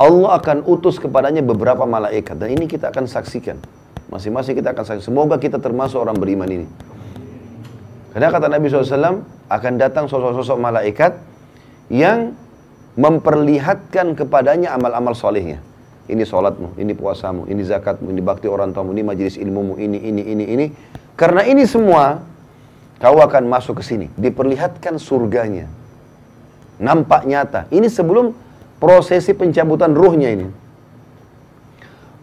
Allah akan utus kepadanya beberapa malaikat. Dan ini kita akan saksikan. Masing-masing kita akan saksikan. Semoga kita termasuk orang beriman ini. Karena kata Nabi SAW, akan datang sosok-sosok malaikat yang memperlihatkan kepadanya amal-amal solehnya. Ini sholatmu, ini puasamu, ini zakatmu, ini bakti orang tuamu, ini majelis ilmumu, ini. Karena ini semua, kau akan masuk ke sini. Diperlihatkan surganya. Nampak nyata. Ini sebelum prosesi pencabutan ruhnya ini.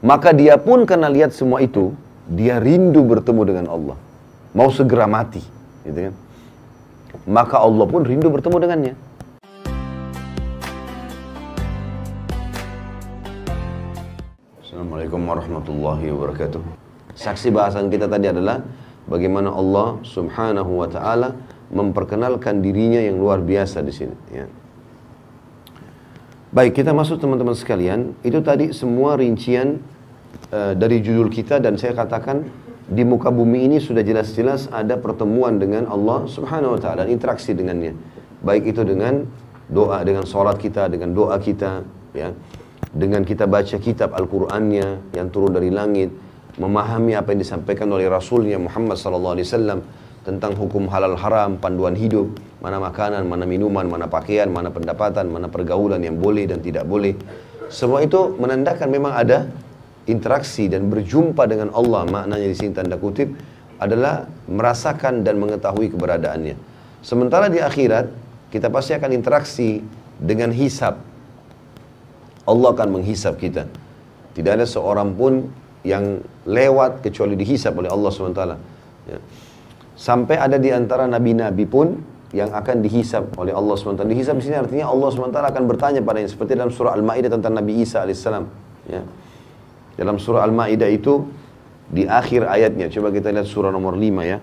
Maka dia pun karena lihat semua itu, dia rindu bertemu dengan Allah. Mau segera mati. Gitu kan? Maka Allah pun rindu bertemu dengannya. Assalamualaikum warahmatullahi wabarakatuh. Saksi bahasan kita tadi adalah bagaimana Allah subhanahu wa ta'ala memperkenalkan dirinya yang luar biasa di sini. Ya. Baik, kita masuk teman-teman sekalian. Itu tadi semua rincian dari judul kita, dan saya katakan di muka bumi ini sudah jelas-jelas ada pertemuan dengan Allah subhanahu wa ta'ala, interaksi dengannya. Baik itu dengan doa, dengan sholat kita, dengan doa kita, ya. Dengan kita baca kitab Al-Qur'annya yang turun dari langit, memahami apa yang disampaikan oleh Rasulnya Muhammad SAW tentang hukum halal haram, panduan hidup, mana makanan, mana minuman, mana pakaian, mana pendapatan, mana pergaulan yang boleh dan tidak boleh. Semua itu menandakan memang ada interaksi dan berjumpa dengan Allah. Maknanya di sini tanda kutip adalah merasakan dan mengetahui keberadaannya. Sementara di akhirat kita pasti akan interaksi dengan hisab. Allah akan menghisab kita. Tidak ada seorang pun yang lewat kecuali dihisab oleh Allah SWT. Ya. Sampai ada di antara nabi-nabi pun yang akan dihisab oleh Allah SWT. Dihisab di sini artinya Allah SWT akan bertanya padanya, seperti dalam surah Al-Ma'idah tentang Nabi Isa AS. Ya. Dalam surah Al-Ma'idah itu di akhir ayatnya, coba kita lihat surah nomor 5 ya.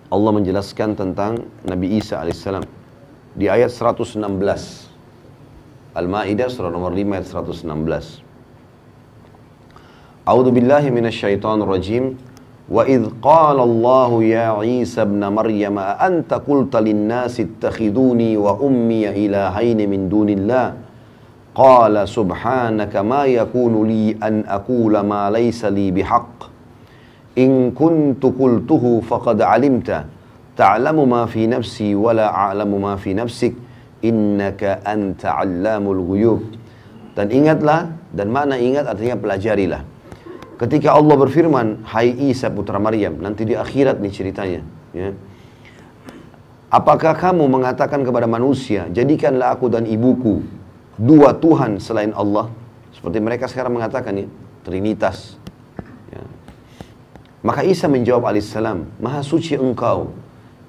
Allah menjelaskan tentang Nabi Isa AS di ayat 116. Al-Ma'idah surah nomor 5 ayat 116. A'udzu billahi minasyaitonir rajim. Wa idh qala Allah ya Isa ibn Maryam a anta qulta lin-nasi ittakhiduni wa ummi ilahaini min dunillah. Qala subhanaka ma yakunu li an aqula ma laysa li bihaqq. In kuntu qultuhu faqad 'alimta. Ta'lamu ma fi nafsi wa la a'lamu ma fi nafsik. Innaka anta 'allamul ghuyub. Dan ingatlah, dan makna ingat artinya pelajarilah. Ketika Allah berfirman, hai Isa putra Maryam, nanti di akhirat nih ceritanya, ya. Apakah kamu mengatakan kepada manusia, jadikanlah aku dan ibuku dua Tuhan selain Allah? Seperti mereka sekarang mengatakan ya, Trinitas. Ya. Maka Isa menjawab alaihissalam, maha suci engkau.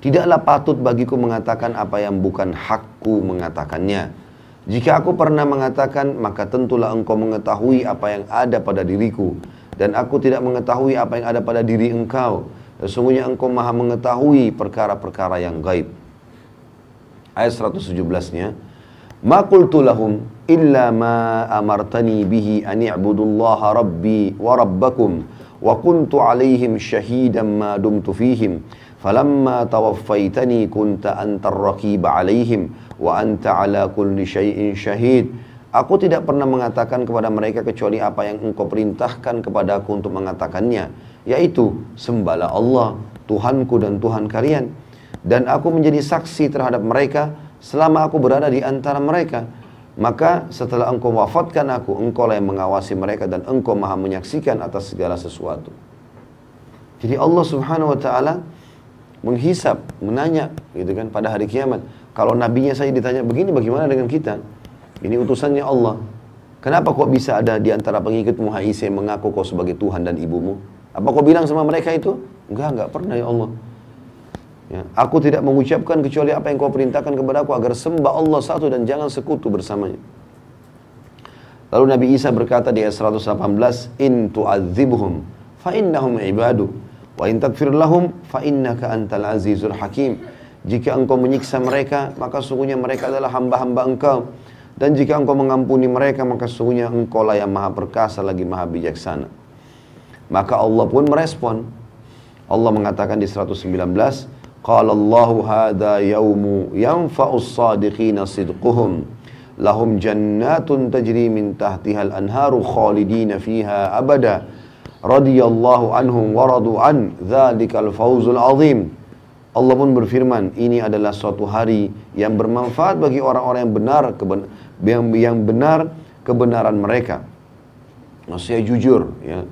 Tidaklah patut bagiku mengatakan apa yang bukan hakku mengatakannya. Jika aku pernah mengatakan, maka tentulah engkau mengetahui apa yang ada pada diriku. Dan aku tidak mengetahui apa yang ada pada diri engkau. Sesungguhnya engkau maha mengetahui perkara-perkara yang gaib. Ayat 117-nya. Ma qultu lahum illa ma amartani bihi an i'budullaha rabbi wa rabbakum. Wa kuntu alaihim syahidan ma dumtu fihim. Falamma tawaffaitani kunta antar raqiba alaihim wa anta ala kulli syai'in syahid. Aku tidak pernah mengatakan kepada mereka kecuali apa yang engkau perintahkan kepada aku untuk mengatakannya, yaitu sembahlah Allah, Tuhanku dan Tuhan kalian. Dan aku menjadi saksi terhadap mereka selama aku berada di antara mereka. Maka setelah engkau wafatkan aku, engkau lah yang mengawasi mereka dan engkau maha menyaksikan atas segala sesuatu. Jadi Allah subhanahu wa ta'ala menghisab, menanya gitu kan pada hari kiamat. Kalau nabinya saya ditanya begini, bagaimana dengan kita? Ini utusannya Allah. Kenapa kok bisa ada di antara pengikutmu hai Isa yang mengaku kau sebagai Tuhan dan ibumu? Apa kau bilang sama mereka itu? Enggak pernah ya Allah. Ya, aku tidak mengucapkan kecuali apa yang kau perintahkan kepada aku agar sembah Allah satu dan jangan sekutu bersamanya. Lalu Nabi Isa berkata di ayat 118, in tu'adzibhum fa innahum ibadu wa in taghfir lahum fa innaka antal azizul hakim. Jika engkau menyiksa mereka, maka sesungguhnya mereka adalah hamba-hamba engkau. Dan jika engkau mengampuni mereka, maka sesungguhnya engkau lah yang maha perkasa lagi maha bijaksana. Maka Allah pun merespon. Allah mengatakan di 119, Qala Allahu hadha yawmu yanfa'us sadiqina sidquhum lahum jannatun tajri min tahtihal anharu khalidina fiha abada radiyallahu anhum waradu an dzalikal fawzul azim. Allah pun berfirman, ini adalah suatu hari yang bermanfaat bagi orang-orang yang benar, yang benar kebenaran mereka. Maksudnya jujur, ya,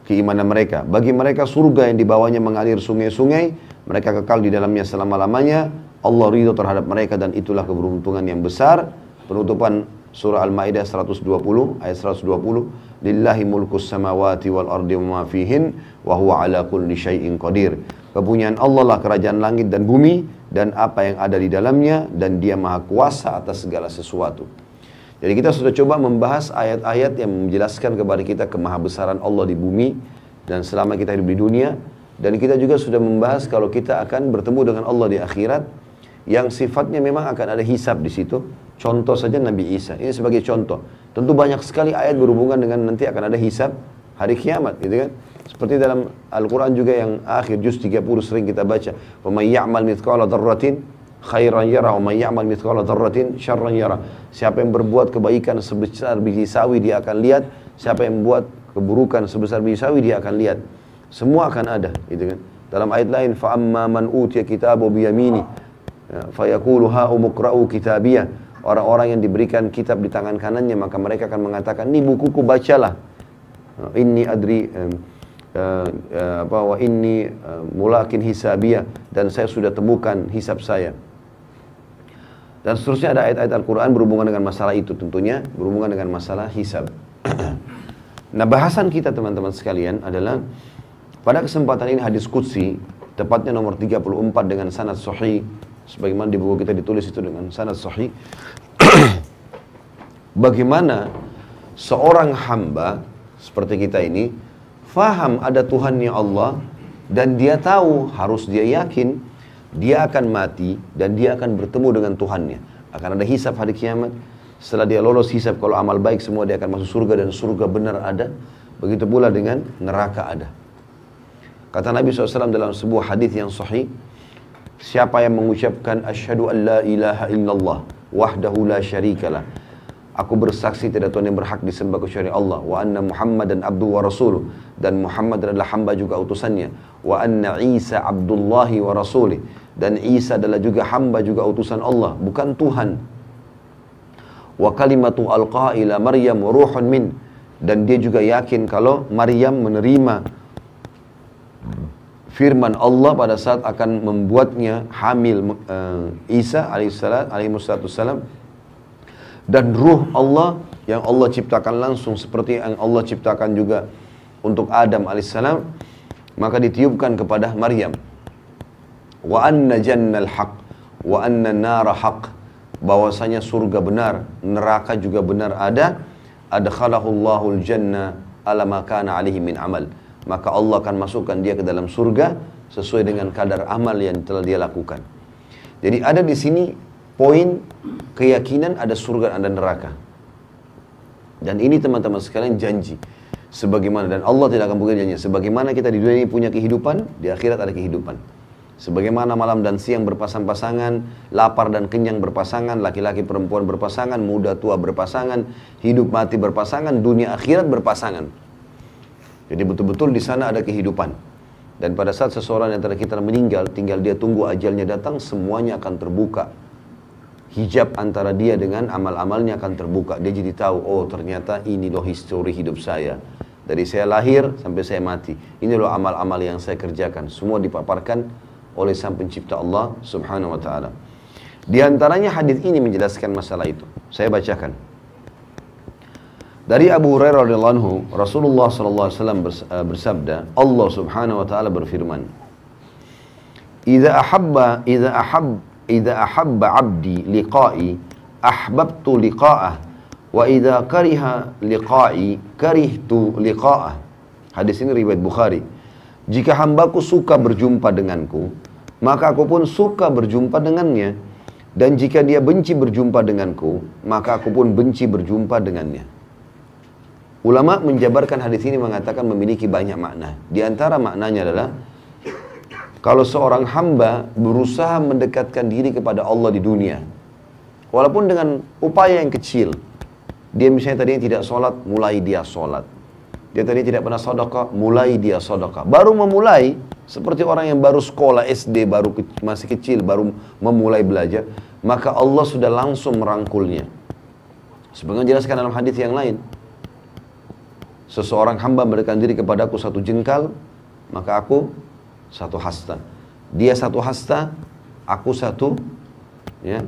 keimanan mereka. Bagi mereka surga yang di bawahnya mengalir sungai-sungai, mereka kekal di dalamnya selama-lamanya. Allah ridho terhadap mereka dan itulah keberuntungan yang besar. Penutupan surah Al-Maidah 120 ayat 120, lillahi mulkus samawati wal ardi wa ma fihin wa huwa ala kulli syai'in qadir. Kepunyaan Allah lah kerajaan langit dan bumi dan apa yang ada di dalamnya, dan dia maha kuasa atas segala sesuatu. Jadi kita sudah coba membahas ayat-ayat yang menjelaskan kepada kita kemahabesaran Allah di bumi dan selama kita hidup di dunia. Dan kita juga sudah membahas kalau kita akan bertemu dengan Allah di akhirat, yang sifatnya memang akan ada hisab di situ. Contoh saja Nabi Isa, ini sebagai contoh. Tentu banyak sekali ayat berhubungan dengan nanti akan ada hisab hari kiamat, gitu kan? Seperti dalam Al-Quran juga yang akhir juz 30 sering kita baca, wa may ya'mal mithqala dzarratin khairan yara wa may ya'mal mithqala dzarratin syarran yara. Siapa yang berbuat kebaikan sebesar biji sawi dia akan lihat, siapa yang membuat keburukan sebesar biji sawi dia akan lihat. Semua akan ada, gitu kan? Dalam ayat lain, fa amma man utiya kitabahu bi yamini fa yaqulu ha umqra'u kitabiyah. Orang-orang yang diberikan kitab di tangan kanannya, maka mereka akan mengatakan, ini bukuku, bacalah. Inni adri wa inni mulakin hisabiyah, dan saya sudah temukan hisab saya. Dan seterusnya ada ayat-ayat Al-Quran berhubungan dengan masalah itu, tentunya berhubungan dengan masalah hisab. Nah, bahasan kita teman-teman sekalian adalah pada kesempatan ini hadis qudsi, tepatnya nomor 34 dengan sanad sahih, sebagaimana di buku kita ditulis itu dengan sanad sahih. Bagaimana seorang hamba seperti kita ini faham ada Tuhannya Allah, dan dia tahu, harus dia yakin dia akan mati dan dia akan bertemu dengan Tuhannya. Akan ada hisab hari kiamat. Setelah dia lolos hisab, kalau amal baik semua dia akan masuk surga, dan surga benar ada. Begitu pula dengan neraka ada. Kata Nabi SAW dalam sebuah hadis yang sahih, siapa yang mengucapkan asyhadu an la ilaha illallah wahdahu la syarikalah, aku bersaksi tidak Tuhan yang berhak disembah kecuali Allah, wa anna Muhammadan abduhu wa rasuluh, dan Muhammad adalah hamba juga utusannya, wa anna Isa abdullahi wa rasulih, dan Isa adalah juga hamba juga utusan Allah, bukan Tuhan. Wa kalimatu alqa ila Maryam ruhun min, dan dia juga yakin kalau Maryam menerima firman Allah pada saat akan membuatnya hamil Isa alaihissalam, dan ruh Allah yang Allah ciptakan langsung seperti yang Allah ciptakan juga untuk Adam alaihissalam, maka ditiupkan kepada Maryam. Wa anna jannal haq wa anna nara haq, bahwasanya surga benar, neraka juga benar ada. Adkhalahullahu al-jannah ala ma kana alaihi min amal, maka Allah akan masukkan dia ke dalam surga sesuai dengan kadar amal yang telah dia lakukan. Jadi ada di sini poin keyakinan ada surga dan ada neraka. Dan ini teman-teman sekalian janji. Sebagaimana, dan Allah tidak akan bukan janji, sebagaimana kita di dunia ini punya kehidupan, di akhirat ada kehidupan. Sebagaimana malam dan siang berpasang-pasangan, lapar dan kenyang berpasangan, laki-laki perempuan berpasangan, muda tua berpasangan, hidup mati berpasangan, dunia akhirat berpasangan. Jadi betul-betul di sana ada kehidupan. Dan pada saat seseorang yang antara kita meninggal, tinggal dia tunggu ajalnya datang, semuanya akan terbuka. Hijab antara dia dengan amal-amalnya akan terbuka. Dia jadi tahu, oh ternyata ini loh histori hidup saya. Dari saya lahir sampai saya mati. Ini loh amal-amal yang saya kerjakan. Semua dipaparkan oleh Sang Pencipta Allah Subhanahu wa Ta'ala. Di antaranya hadis ini menjelaskan masalah itu. Saya bacakan. Dari Abu Hurairah radhiyallahu anhu, Rasulullah sallallahu alaihi wasallam bersabda, Allah Subhanahu wa taala berfirman, "Idza ahabba 'abdi liqa'i, ahbabtu liqa'ah, wa idza kariha liqa'i, karihtu liqa'ah." Hadis ini riwayat Bukhari. Jika hambaku suka berjumpa denganku, maka aku pun suka berjumpa dengannya. Dan jika dia benci berjumpa denganku, maka aku pun benci berjumpa dengannya. Ulama menjabarkan hadis ini mengatakan memiliki banyak makna. Di antara maknanya adalah kalau seorang hamba berusaha mendekatkan diri kepada Allah di dunia, Walaupun dengan upaya yang kecil. Dia misalnya tadinya tidak sholat, mulai dia sholat. Dia tadi tidak pernah sedekah, mulai dia sedekah. Baru memulai, seperti orang yang baru sekolah SD, masih kecil, baru memulai belajar, maka Allah sudah langsung merangkulnya. Sebagaimana jelaskan dalam hadis yang lain, seseorang hamba memberikan diri kepadaku 1 jengkal, maka aku 1 hasta. Dia 1 hasta, aku 1 ya,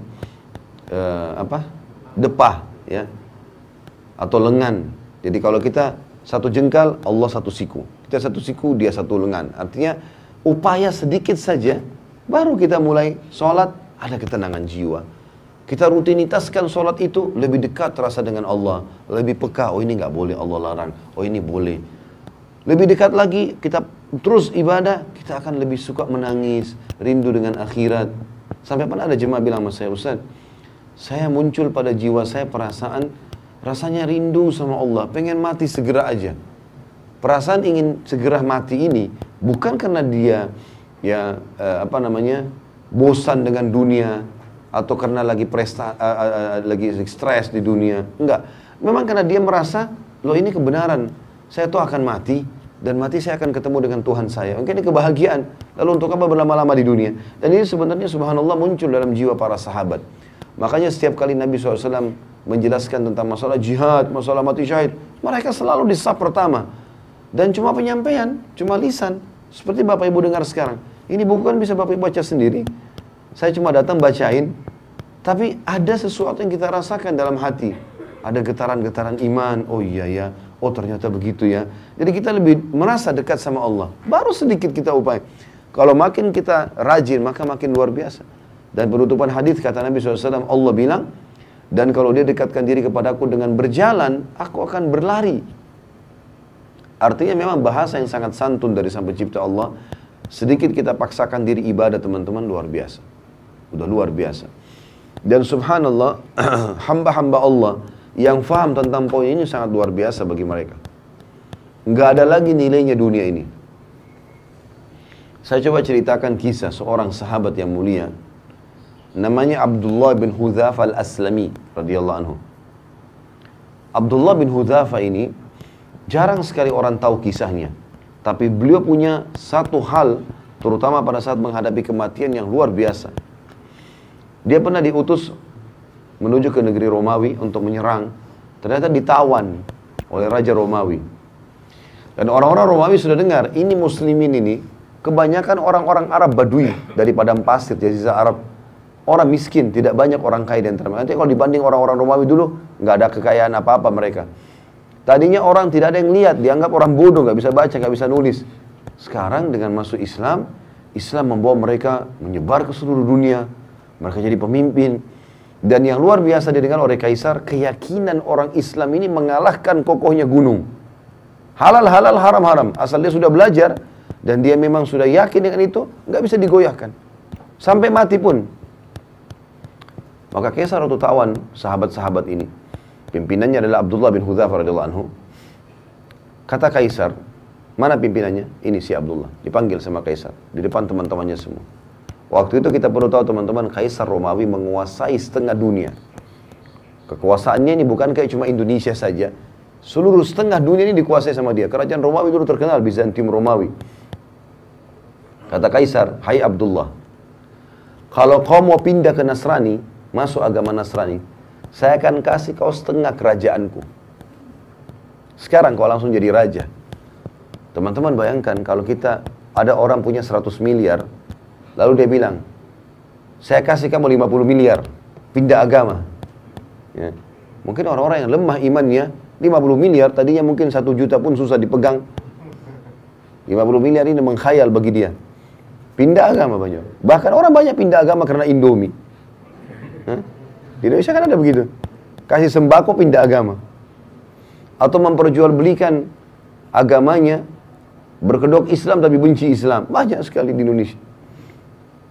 depah ya, atau lengan. Jadi kalau kita 1 jengkal, Allah 1 siku. Kita 1 siku, dia 1 lengan. Artinya upaya sedikit saja, baru kita mulai sholat, ada ketenangan jiwa. Kita rutinitaskan sholat itu, lebih dekat rasa dengan Allah. Lebih peka, oh ini nggak boleh Allah larang, oh ini boleh. Lebih dekat lagi, kita terus ibadah, kita akan lebih suka menangis, rindu dengan akhirat. Sampai pernah ada jemaah bilang sama saya, Ustaz, saya muncul pada jiwa saya perasaan, rasanya rindu sama Allah, pengen mati segera aja. Perasaan ingin segera mati ini bukan karena dia bosan dengan dunia atau karena lagi lagi stres di dunia. Enggak. Memang karena dia merasa, loh ini kebenaran. Saya tuh akan mati dan mati saya akan ketemu dengan Tuhan saya. Mungkin ini kebahagiaan. Lalu untuk apa berlama-lama di dunia? Dan ini sebenarnya subhanallah muncul dalam jiwa para sahabat. Makanya setiap kali Nabi SAW menjelaskan tentang masalah jihad, masalah mati syahid, mereka selalu di saf pertama. Dan cuma penyampaian, cuma lisan. Seperti Bapak Ibu dengar sekarang. Ini buku kan bisa Bapak Ibu baca sendiri. Saya cuma datang bacain. Tapi ada sesuatu yang kita rasakan dalam hati. Ada getaran-getaran iman. Oh iya ya, oh ternyata begitu ya. Jadi kita lebih merasa dekat sama Allah. Baru sedikit kita upaya. Kalau makin kita rajin, maka makin luar biasa. Dan penutupan hadis kata Nabi SAW, Allah bilang, dan kalau dia dekatkan diri kepadaku dengan berjalan, aku akan berlari. Artinya memang bahasa yang sangat santun dari Sang Pencipta Allah. Sedikit kita paksakan diri ibadah teman-teman, luar biasa. Udah luar biasa. Dan subhanallah, hamba-hamba Allah yang faham tentang poin ini sangat luar biasa bagi mereka. Nggak ada lagi nilainya dunia ini. Saya coba ceritakan kisah seorang sahabat yang mulia. Namanya Abdullah bin Hudzafa al-Aslami radhiyallahu anhu. Abdullah bin Hudzafa ini jarang sekali orang tahu kisahnya. Tapi beliau punya satu hal, terutama pada saat menghadapi kematian yang luar biasa. Dia pernah diutus menuju ke negeri Romawi untuk menyerang. Ternyata ditawan oleh Raja Romawi. Dan orang-orang Romawi sudah dengar, ini muslimin ini, kebanyakan orang-orang Arab Badui dari padang pasir, jazirah Arab. Orang miskin, tidak banyak orang kaya di antara mereka. Nanti kalau dibanding orang-orang Romawi dulu, nggak ada kekayaan apa-apa mereka. Tadinya orang tidak ada yang lihat, dianggap orang bodoh, nggak bisa baca, nggak bisa nulis. Sekarang dengan masuk Islam, Islam membawa mereka menyebar ke seluruh dunia. Mereka jadi pemimpin. Dan yang luar biasa didengar oleh Kaisar, keyakinan orang Islam ini mengalahkan kokohnya gunung. Halal, halal, haram, haram. Asal dia sudah belajar, dan dia memang sudah yakin dengan itu, nggak bisa digoyahkan. Sampai mati pun. Maka Kaisar waktu tawan sahabat-sahabat ini, pimpinannya adalah Abdullah bin Hudzafa radhiyallahu anhu. Kata Kaisar, mana pimpinannya? Ini si Abdullah. Dipanggil sama Kaisar di depan teman-temannya semua. Waktu itu kita perlu tahu teman-teman, Kaisar Romawi menguasai setengah dunia. Kekuasaannya ini bukan kayak cuma Indonesia saja. Seluruh setengah dunia ini dikuasai sama dia. Kerajaan Romawi dulu terkenal, Bizantium Romawi. Kata Kaisar, hai Abdullah, kalau kau mau pindah ke Nasrani, masuk agama Nasrani, saya akan kasih kau setengah kerajaanku. Sekarang kau langsung jadi raja. Teman-teman bayangkan kalau kita ada orang punya 100 miliar, lalu dia bilang, saya kasih kamu 50 miliar, pindah agama. Ya. Mungkin orang-orang yang lemah imannya, 50 miliar, tadinya mungkin 1 juta pun susah dipegang. 50 miliar ini mengkhayal bagi dia. Pindah agama banyak. Bahkan orang banyak pindah agama karena Indomie. Di Indonesia kan ada begitu. Kasih sembako pindah agama. Atau memperjualbelikan agamanya, berkedok Islam tapi benci Islam. Banyak sekali di Indonesia.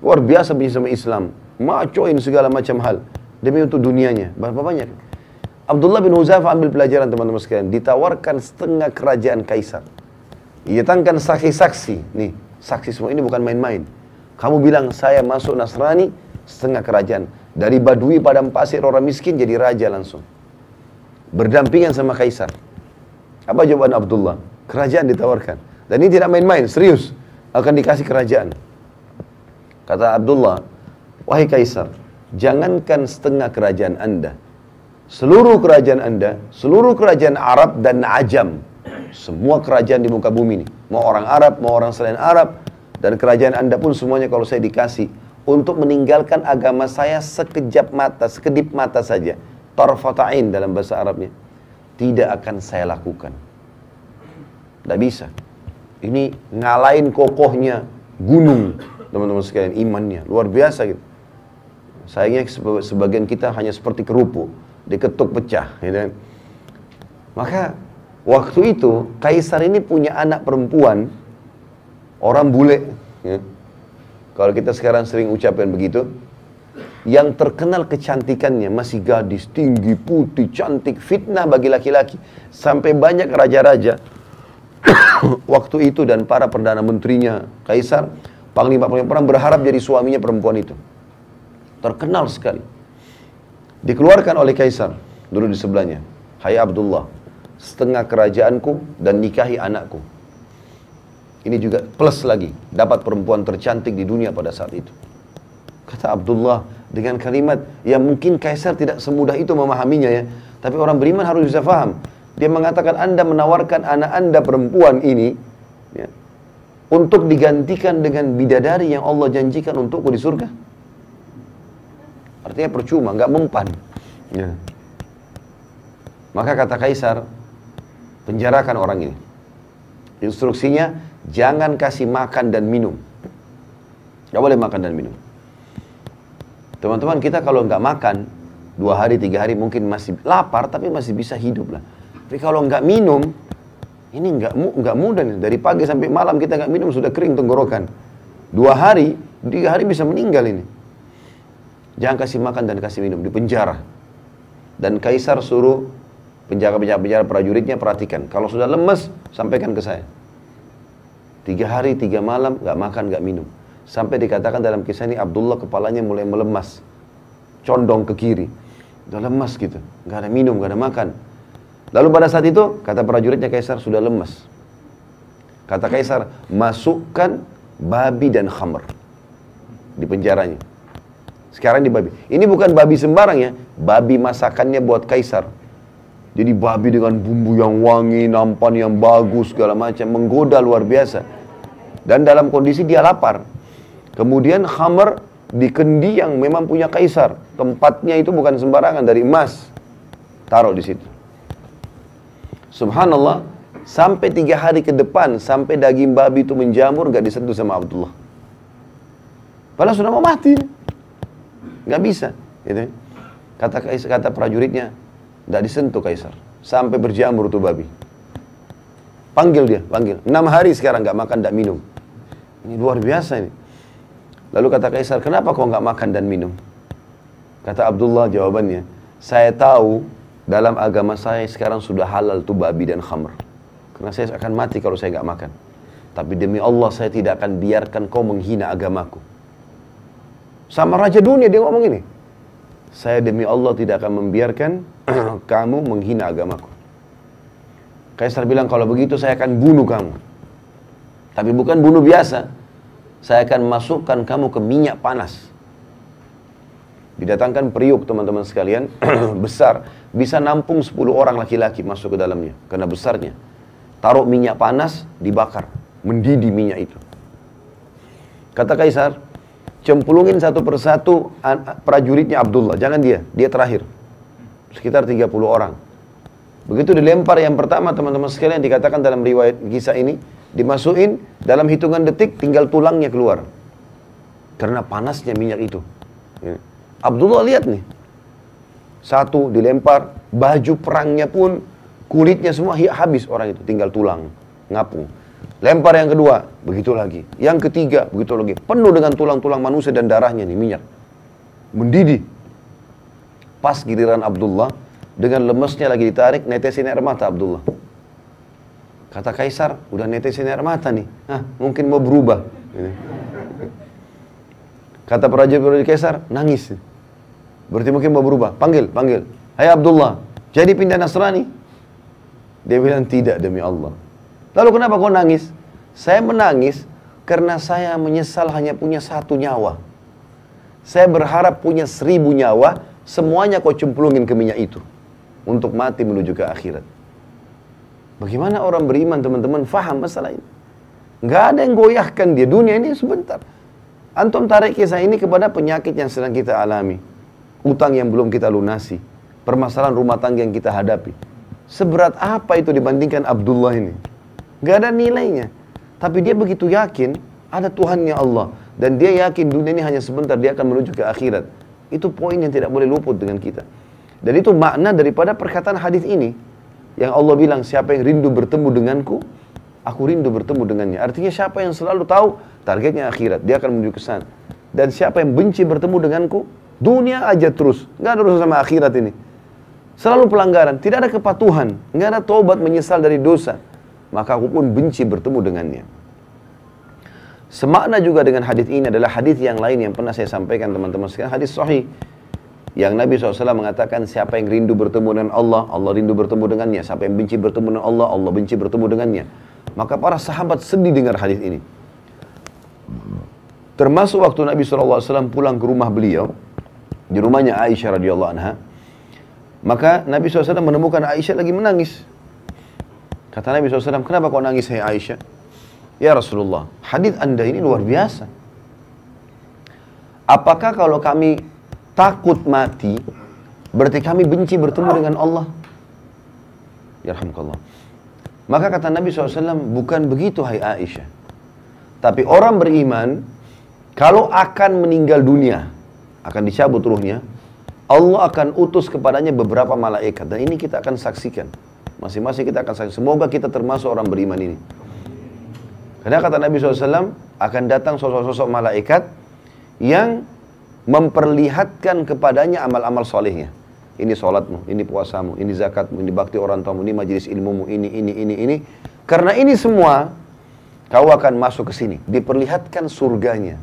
Luar biasa benci sama Islam. Macoin segala macam hal. Demi untuk dunianya. Berapa banyak. Abdullah bin Hudzafa ambil pelajaran teman-teman sekalian. Ditawarkan setengah kerajaan Kaisar. Datangkan saksi-saksi. Nih, saksi semua ini bukan main-main. Kamu bilang saya masuk Nasrani, setengah kerajaan. Dari badui padang pasir orang miskin jadi raja langsung. Berdampingan sama kaisar. Apa jawaban Abdullah? Kerajaan ditawarkan. Dan ini tidak main-main, serius. Akan dikasih kerajaan. Kata Abdullah, wahai kaisar, jangankan setengah kerajaan anda. Seluruh kerajaan anda, seluruh kerajaan Arab dan Ajam. Semua kerajaan di muka bumi ini. Mau orang Arab, mau orang selain Arab. Dan kerajaan anda pun semuanya kalau saya dikasih. Untuk meninggalkan agama saya sekejap mata, sekedip mata saja. Tarfata'in dalam bahasa Arabnya. Tidak akan saya lakukan. Tidak bisa. Ini ngalahin kokohnya gunung. Teman-teman sekalian, imannya. Luar biasa gitu. Sayangnya sebagian kita hanya seperti kerupuk. Diketuk pecah. Gitu. Maka waktu itu kaisar ini punya anak perempuan. Orang bule. Ya. Kalau kita sekarang sering ucapkan begitu. Yang terkenal kecantikannya. Masih gadis, tinggi, putih, cantik. Fitnah bagi laki-laki. Sampai banyak raja-raja. Waktu itu dan para perdana menterinya. Kaisar, panglima-panglima perang berharap jadi suaminya perempuan itu. Terkenal sekali. Dikeluarkan oleh kaisar. Dulu di sebelahnya. Hai Abdullah. Setengah kerajaanku dan nikahi anakku. Ini juga plus lagi. Dapat perempuan tercantik di dunia pada saat itu. Kata Abdullah dengan kalimat yang mungkin kaisar tidak semudah itu memahaminya ya. Tapi orang beriman harus bisa paham. Dia mengatakan anda menawarkan anak anda perempuan ini ya, untuk digantikan dengan bidadari yang Allah janjikan untukku di surga. Artinya percuma, nggak mempan. Ya. Maka kata kaisar, penjarakan orang ini. Instruksinya, jangan kasih makan dan minum. Nggak boleh makan dan minum. Teman-teman, kita kalau nggak makan 2 hari, 3 hari mungkin masih lapar, tapi masih bisa hidup lah. Tapi kalau nggak minum, ini nggak mudah nih. Dari pagi sampai malam kita nggak minum, sudah kering tenggorokan. 2 hari, 3 hari bisa meninggal ini. Jangan kasih makan dan kasih minum, di penjara. Dan kaisar suruh penjaga-penjaga prajuritnya perhatikan. Kalau sudah lemes, sampaikan ke saya. 3 hari, 3 malam, nggak makan, nggak minum. Sampai dikatakan dalam kisah ini, Abdullah kepalanya mulai melemas. Condong ke kiri. Udah lemas gitu. Nggak ada minum, nggak ada makan. Lalu pada saat itu, kata prajuritnya kaisar, sudah lemas. Kata kaisar, masukkan babi dan khamr di penjaranya. Sekarang di babi. Ini bukan babi sembarang ya. Babi masakannya buat kaisar. Jadi babi dengan bumbu yang wangi, nampan yang bagus, segala macam. Menggoda luar biasa. Dan dalam kondisi dia lapar. Kemudian khamr di kendi yang memang punya kaisar. Tempatnya itu bukan sembarangan, dari emas. Taruh di situ. Subhanallah. Sampai 3 hari ke depan, sampai daging babi itu menjamur, gak disentuh sama Abdullah. Padahal sudah mau mati. Nggak bisa, gitu. Kata prajuritnya, nggak disentuh kaisar, sampai berjamur tuh babi. Panggil dia, panggil. 6 hari sekarang nggak makan, nggak minum. Ini luar biasa ini. Lalu kata kaisar, kenapa kau nggak makan dan minum? Kata Abdullah jawabannya, saya tahu dalam agama saya sekarang sudah halal tuh babi dan khamr. Karena saya akan mati kalau saya nggak makan. Tapi demi Allah saya tidak akan biarkan kau menghina agamaku. Sama raja dunia dia ngomong ini. Saya demi Allah tidak akan membiarkan kamu menghina agamaku. Kaisar bilang, kalau begitu saya akan bunuh kamu. Tapi bukan bunuh biasa. Saya akan masukkan kamu ke minyak panas. Didatangkan periuk teman-teman sekalian. Besar. Bisa nampung 10 orang laki-laki masuk ke dalamnya. Karena besarnya. Taruh minyak panas, dibakar. Mendidih minyak itu. Kata kaisar, cemplungin satu persatu prajuritnya Abdullah. Jangan dia terakhir. Sekitar 30 orang. Begitu dilempar yang pertama teman-teman sekalian, dikatakan dalam riwayat kisah ini, dimasukin dalam hitungan detik tinggal tulangnya keluar. Karena panasnya minyak itu. Abdullah lihat nih. Satu dilempar, baju perangnya pun, kulitnya semua habis orang itu. Tinggal tulang, ngapung. Lempar yang kedua, begitu lagi. Yang ketiga, begitu lagi. Penuh dengan tulang-tulang manusia dan darahnya nih, minyak. Mendidih. Pas giliran Abdullah, dengan lemesnya lagi ditarik, netesin air mata Abdullah. Kata kaisar, udah netesin air mata nih. Mungkin mau berubah. Kata prajurit kaisar, nangis. Berarti mungkin mau berubah. Panggil. Hai Abdullah, jadi pindah Nasrani? Dia bilang, tidak demi Allah. Lalu kenapa kau nangis? Saya menangis karena saya menyesal hanya punya 1 nyawa. Saya berharap punya 1000 nyawa, semuanya kau cemplungin ke minyak itu. Untuk mati menuju ke akhirat. Bagaimana orang beriman teman-teman faham masalah ini? Nggak ada yang goyahkan dia, dunia ini sebentar. Antum tarik kisah ini kepada penyakit yang sedang kita alami. Utang yang belum kita lunasi. Permasalahan rumah tangga yang kita hadapi. Seberat apa itu dibandingkan Abdullah ini? Nggak ada nilainya. Tapi dia begitu yakin ada Tuhannya Allah. Dan dia yakin dunia ini hanya sebentar, dia akan menuju ke akhirat. Itu poin yang tidak boleh luput dengan kita. Dan itu makna daripada perkataan hadis ini. Yang Allah bilang, siapa yang rindu bertemu denganku, aku rindu bertemu dengannya. Artinya siapa yang selalu tahu targetnya akhirat, dia akan menuju ke sana. Dan siapa yang benci bertemu denganku, dunia aja terus. Nggak ada urusan sama akhirat ini. Selalu pelanggaran, tidak ada kepatuhan, nggak ada taubat menyesal dari dosa. Maka aku pun benci bertemu dengannya. Semakna juga dengan hadis ini adalah hadis yang lain yang pernah saya sampaikan teman-teman sekalian, hadis sahih. Yang Nabi SAW mengatakan, siapa yang rindu bertemu dengan Allah, Allah rindu bertemu dengannya. Siapa yang benci bertemu dengan Allah, Allah benci bertemu dengannya. Maka para sahabat sedih dengar hadis ini. Termasuk waktu Nabi SAW pulang ke rumah beliau, di rumahnya Aisyah radhiyallahu anha. Maka Nabi SAW menemukan Aisyah lagi menangis. Kata Nabi SAW, kenapa kau nangis hai Aisyah? Ya Rasulullah, hadis anda ini luar biasa. Apakah kalau kami takut mati, berarti kami benci bertemu dengan Allah? Yarhamkallah. Maka kata Nabi SAW, bukan begitu hai Aisyah. Tapi orang beriman, kalau akan meninggal dunia, akan dicabut ruhnya, Allah akan utus kepadanya beberapa malaikat. Dan ini kita akan saksikan. Masing-masing kita akan saksikan. Semoga kita termasuk orang beriman ini. Karena kata Nabi SAW, akan datang sosok-sosok malaikat yang memperlihatkan kepadanya amal-amal solehnya. Ini sholatmu, ini puasamu, ini zakatmu, ini bakti orang tuamu, ini majelis ilmumu, ini. Karena ini semua, kau akan masuk ke sini. Diperlihatkan surganya.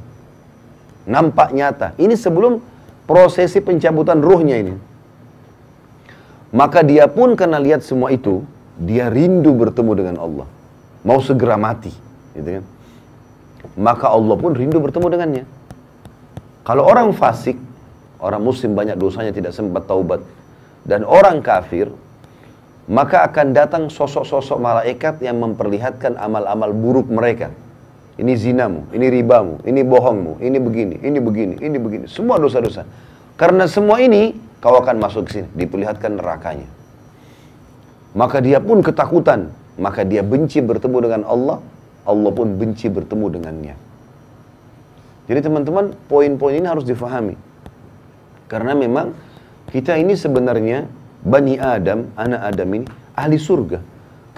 Nampak nyata. Ini sebelum prosesi pencabutan ruhnya ini. Maka dia pun karena lihat semua itu, dia rindu bertemu dengan Allah. Mau segera mati. Gitu kan? Maka Allah pun rindu bertemu dengannya. Kalau orang fasik, orang muslim banyak dosanya tidak sempat taubat, dan orang kafir, maka akan datang sosok-sosok malaikat yang memperlihatkan amal-amal buruk mereka. Ini zinamu, ini ribamu, ini bohongmu, ini begini, ini begini, ini begini. Semua dosa-dosa. Karena semua ini, kau akan masuk ke sini, diperlihatkan nerakanya. Maka dia pun ketakutan, maka dia benci bertemu dengan Allah, Allah pun benci bertemu dengannya. Jadi teman-teman, poin-poin ini harus difahami. Karena memang kita ini sebenarnya Bani Adam, anak Adam ini ahli surga.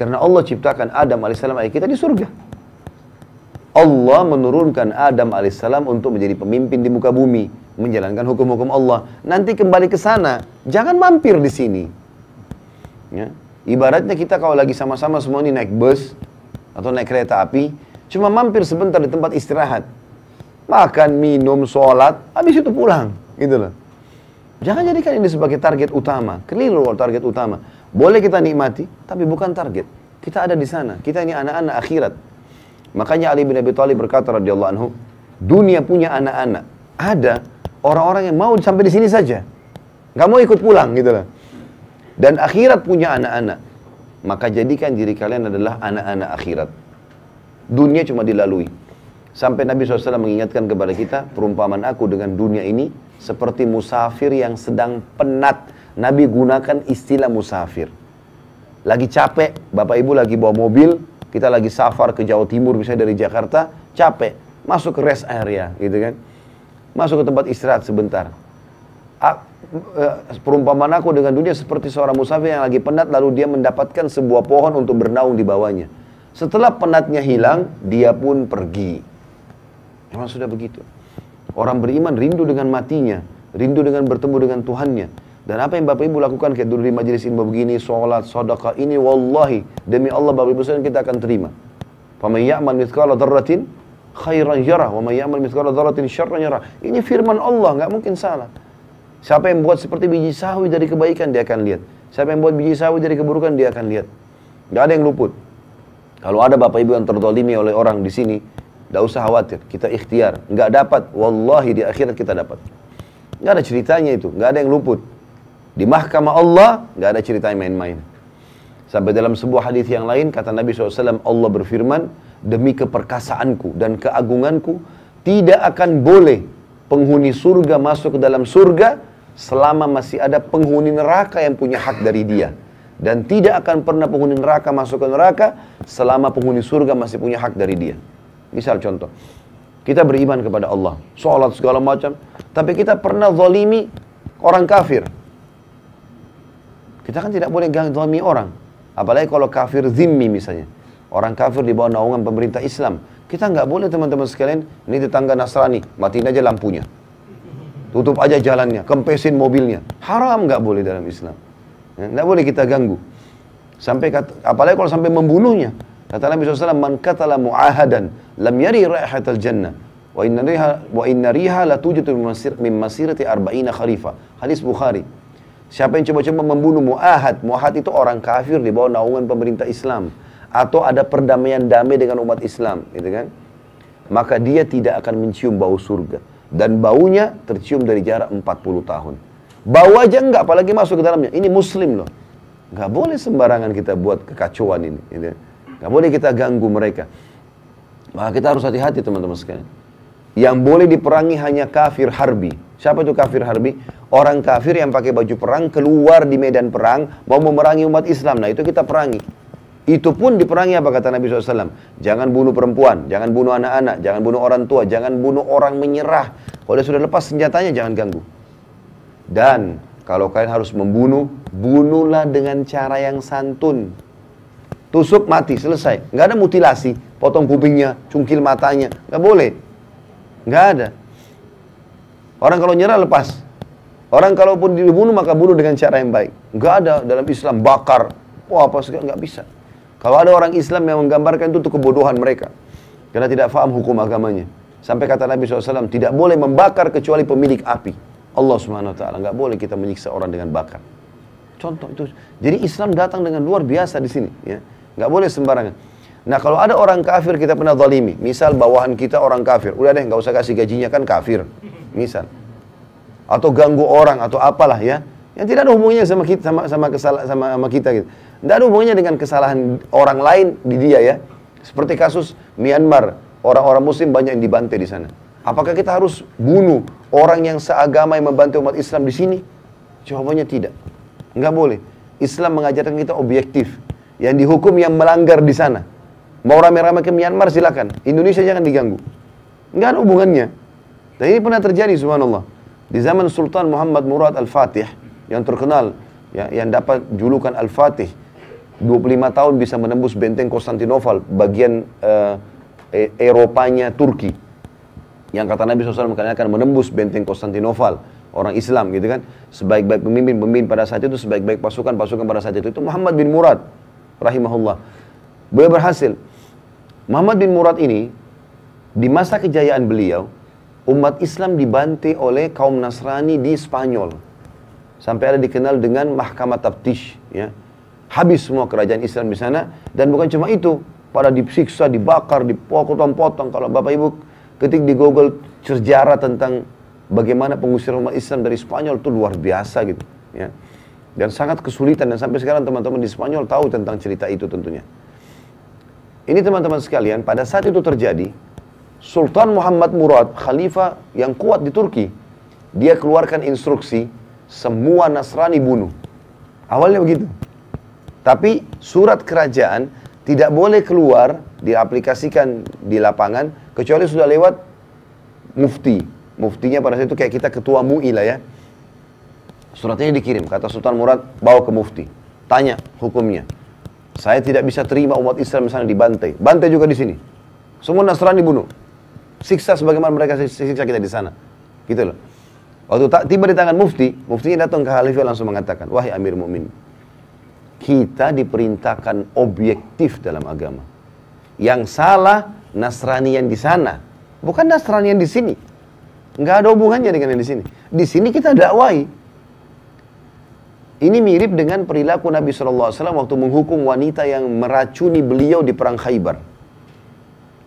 Karena Allah ciptakan Adam alaihissalam ayah kita di surga. Allah menurunkan Adam alaihissalam untuk menjadi pemimpin di muka bumi, menjalankan hukum-hukum Allah. Nanti kembali ke sana, jangan mampir di sini. Ya. Ibaratnya kita kalau lagi sama-sama semua ini naik bus atau naik kereta api, cuma mampir sebentar di tempat istirahat. Makan, minum, sholat, habis itu pulang. Gitu loh. Jangan jadikan ini sebagai target utama. Keliru target utama. Boleh kita nikmati, tapi bukan target. Kita ada di sana. Kita ini anak-anak akhirat. Makanya Ali bin Abi Thalib berkata radhiyallahu anhu, dunia punya anak-anak. Ada orang-orang yang mau sampai di sini saja. Nggak mau ikut pulang gitu loh. Dan akhirat punya anak-anak. Maka jadikan diri kalian adalah anak-anak akhirat. Dunia cuma dilalui. Sampai Nabi SAW mengingatkan kepada kita, perumpamaan aku dengan dunia ini seperti musafir yang sedang penat. Nabi gunakan istilah musafir. Lagi capek, Bapak Ibu lagi bawa mobil, kita lagi safar ke Jawa Timur, misalnya dari Jakarta, capek, masuk ke rest area, gitu kan. Masuk ke tempat istirahat sebentar. Perumpamaan aku dengan dunia seperti seorang musafir yang lagi penat, lalu dia mendapatkan sebuah pohon untuk bernaung di bawahnya. Setelah penatnya hilang, dia pun pergi. Memang sudah begitu. Orang beriman rindu dengan matinya, rindu dengan bertemu dengan Tuhannya. Dan apa yang Bapak Ibu lakukan kayak dulu di majelis ilmu begini, sholat, sedekah, ini wallahi demi Allah Bapak Ibu sekalian kita akan terima. Faman ya'mal mithqala dzarratin khairan yarah wa may ya'mal mithqala dzarratin syarran yarah. Ini firman Allah, nggak mungkin salah. Siapa yang buat seperti biji sawi dari kebaikan, dia akan lihat. Siapa yang buat biji sawi dari keburukan, dia akan lihat. Gak ada yang luput. Kalau ada bapak ibu yang terzalimi oleh orang di sini, gak usah khawatir, kita ikhtiar. Gak dapat, wallahi di akhirat kita dapat. Gak ada ceritanya itu, gak ada yang luput. Di mahkamah Allah, gak ada ceritanya main-main. Sampai dalam sebuah hadis yang lain, kata Nabi SAW, Allah berfirman, demi keperkasaanku dan keagunganku, tidak akan boleh penghuni surga masuk ke dalam surga selama masih ada penghuni neraka yang punya hak dari dia. Dan tidak akan pernah penghuni neraka masuk ke neraka selama penghuni surga masih punya hak dari dia. Misal contoh, kita beriman kepada Allah, sholat segala macam, tapi kita pernah zalimi orang kafir. Kita kan tidak boleh zalimi orang. Apalagi kalau kafir zimmi misalnya. Orang kafir di bawah naungan pemerintah Islam. Kita nggak boleh teman-teman sekalian, ini tetangga Nasrani, matiin aja lampunya. Tutup aja jalannya, kempesin mobilnya. Haram nggak boleh dalam Islam. Nggak boleh kita ganggu. Sampai apalagi kalau sampai membunuhnya. Kata Nabi SAW, man qatala mu'ahadan lam yari raihatal jannah wa inna riha la tujitu min masirati arba'ina kharifa. Hadis Bukhari. Siapa yang coba-coba membunuh mu'ahad, mu'ahad itu orang kafir di bawah naungan pemerintah Islam, atau ada perdamaian damai dengan umat Islam, gitu kan? Maka dia tidak akan mencium bau surga, dan baunya tercium dari jarak 40 tahun. Bau aja enggak, apalagi masuk ke dalamnya. Ini muslim loh. Enggak boleh sembarangan kita buat kekacauan ini, gitu. Enggak boleh kita ganggu mereka. Maka kita harus hati-hati teman-teman sekalian. Yang boleh diperangi hanya kafir harbi. Siapa itu kafir harbi? Orang kafir yang pakai baju perang keluar di medan perang mau memerangi umat Islam. Nah itu kita perangi. Itu pun diperangi apa kata Nabi SAW? Jangan bunuh perempuan, jangan bunuh anak-anak, jangan bunuh orang tua, jangan bunuh orang menyerah. Kalau dia sudah lepas senjatanya jangan ganggu. Dan kalau kalian harus membunuh, bunuhlah dengan cara yang santun. Tusuk mati, selesai. Nggak ada mutilasi, potong kupingnya, cungkil matanya. Nggak boleh. Nggak ada. Orang kalau nyerah lepas. Orang kalaupun dibunuh maka bunuh dengan cara yang baik. Nggak ada dalam Islam bakar. Wah apa segala, nggak bisa. Kalau ada orang Islam yang menggambarkan itu kebodohan mereka. Karena tidak faham hukum agamanya. Sampai kata Nabi SAW, tidak boleh membakar kecuali pemilik api. Allah Subhanahu Wa Taala, nggak boleh kita menyiksa orang dengan bakar. Contoh itu. Jadi Islam datang dengan luar biasa di sini. Ya. Nggak boleh sembarangan. Nah kalau ada orang kafir kita pernah zalimi. Misal bawahan kita orang kafir. Udah deh, nggak usah kasih gajinya kan kafir. Misal. Atau ganggu orang atau apalah ya. Yang tidak ada hubungannya sama kita, sama kita gitu. Tidak ada hubungannya dengan kesalahan orang lain di dia ya. Seperti kasus Myanmar, orang-orang muslim banyak yang dibantai di sana. Apakah kita harus bunuh orang yang seagama yang membantu umat Islam di sini? Jawabannya tidak. Enggak boleh. Islam mengajarkan kita objektif. Yang dihukum yang melanggar di sana. Mau rame-rame ke Myanmar silakan. Indonesia jangan diganggu. Enggak ada hubungannya. Dan ini pernah terjadi subhanallah. Di zaman Sultan Muhammad Murad Al-Fatih yang terkenal, ya, yang dapat julukan Al-Fatih, 25 tahun bisa menembus benteng Konstantinopel, bagian Eropanya Turki. Yang kata Nabi SAW kalian akan menembus benteng Konstantinopel, orang Islam gitu kan. Sebaik-baik pemimpin pada saat itu, sebaik-baik pasukan pada saat itu Muhammad bin Murad rahimahullah. Beliau berhasil. Muhammad bin Murad ini, di masa kejayaan beliau, umat Islam dibantai oleh kaum Nasrani di Spanyol. Sampai ada dikenal dengan Mahkamah Taftish, ya. Habis semua kerajaan Islam di sana, dan bukan cuma itu, pada disiksa, dibakar, dipotong-potong. Kalau Bapak Ibu ketik di Google sejarah tentang bagaimana pengusiran umat Islam dari Spanyol, itu luar biasa gitu, ya. Dan sangat kesulitan, dan sampai sekarang teman-teman di Spanyol tahu tentang cerita itu tentunya. Ini teman-teman sekalian, pada saat itu terjadi, Sultan Muhammad Murad, khalifah yang kuat di Turki, dia keluarkan instruksi, semua Nasrani bunuh. Awalnya begitu. Tapi surat kerajaan tidak boleh keluar, diaplikasikan di lapangan, kecuali sudah lewat mufti. Muftinya pada saat itu kayak kita ketua MUI lah ya. Suratnya dikirim, kata Sultan Murad, bawa ke mufti. Tanya hukumnya. Saya tidak bisa terima umat Islam misalnya dibantai. Bantai juga di sini. Semua Nasrani bunuh. Siksa sebagaimana mereka siksa kita di sana. Gitu loh. Waktu tiba di tangan mufti, muftinya datang ke khalifah langsung mengatakan, wahai Amir Mu'min, kita diperintahkan objektif dalam agama. Yang salah Nasrani yang di sana, bukan Nasrani yang di sini. Nggak ada hubungannya dengan yang di sini. Di sini kita dakwai. Ini mirip dengan perilaku Nabi SAW waktu menghukum wanita yang meracuni beliau di perang Khaybar.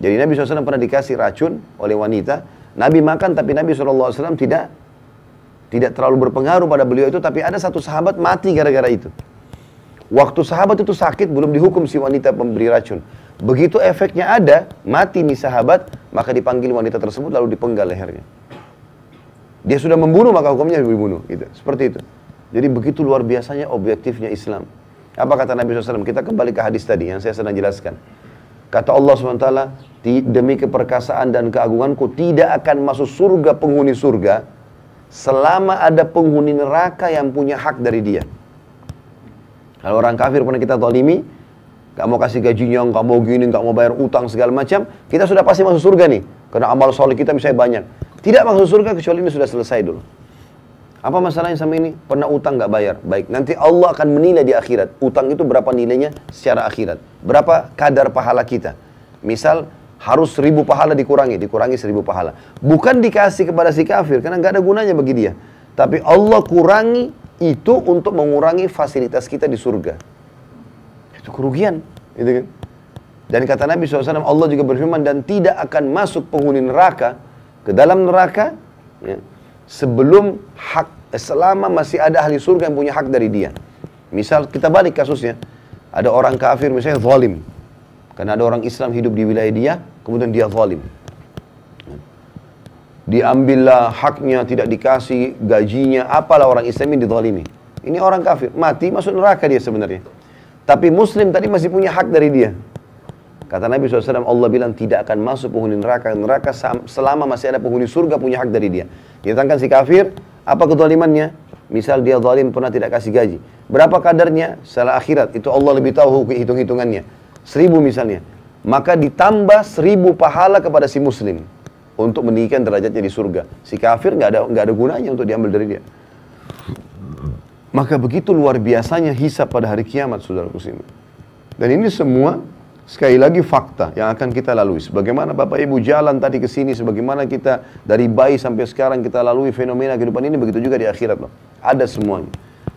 Jadi Nabi SAW pernah dikasih racun oleh wanita. Nabi makan tapi Nabi SAW tidak terlalu berpengaruh pada beliau itu. Tapi ada satu sahabat mati gara-gara itu. Waktu sahabat itu sakit belum dihukum si wanita pemberi racun. Begitu efeknya ada, mati nih sahabat, maka dipanggil wanita tersebut lalu dipenggal lehernya. Dia sudah membunuh maka hukumnya dibunuh. Gitu. Seperti itu. Jadi begitu luar biasanya objektifnya Islam. Apa kata Nabi SAW? Kita kembali ke hadis tadi yang saya sedang jelaskan. Kata Allah SWT, demi keperkasaan dan keagunganku tidak akan masuk surga penghuni surga selama ada penghuni neraka yang punya hak dari dia. Kalau orang kafir pernah kita zalimi, gak mau kasih gajinya, gak mau gini, gak mau bayar utang segala macam, kita sudah pasti masuk surga nih. Karena amal soleh kita misalnya banyak. Tidak masuk surga kecuali ini sudah selesai dulu. Apa masalahnya sama ini? Pernah utang gak bayar? Baik, nanti Allah akan menilai di akhirat. Utang itu berapa nilainya secara akhirat? Berapa kadar pahala kita? Misal harus 1000 pahala dikurangi 1000 pahala. Bukan dikasih kepada si kafir, karena gak ada gunanya bagi dia. Tapi Allah kurangi itu untuk mengurangi fasilitas kita di surga. Itu kerugian. Gitu kan? Dan kata Nabi SAW, Allah juga berfirman, dan tidak akan masuk penghuni neraka ke dalam neraka, ya, sebelum selama masih ada ahli surga yang punya hak dari dia. Misal kita balik kasusnya, ada orang kafir misalnya zalim, karena ada orang Islam hidup di wilayah dia, kemudian dia zalim. Diambillah haknya, tidak dikasih gajinya, apalah orang Islam ini dizalimi. Ini orang kafir, mati masuk neraka dia sebenarnya. Tapi Muslim tadi masih punya hak dari dia. Kata Nabi SAW, Allah bilang tidak akan masuk penghuni neraka selama masih ada penghuni surga punya hak dari dia. Ditangkan si kafir, apa kezalimannya? Misal dia zalim pernah tidak kasih gaji. Berapa kadarnya? Setelah akhirat, itu Allah lebih tahu hitung-hitungannya. 1000 misalnya. Maka ditambah 1000 pahala kepada si Muslim untuk meninggikan derajatnya di surga. Si kafir nggak ada gunanya untuk diambil dari dia. Maka begitu luar biasanya hisab pada hari kiamat, saudaraku sini. Dan ini semua sekali lagi fakta yang akan kita lalui. Sebagaimana Bapak Ibu jalan tadi ke sini, sebagaimana kita dari bayi sampai sekarang kita lalui fenomena kehidupan ini, begitu juga di akhirat loh. Ada semuanya.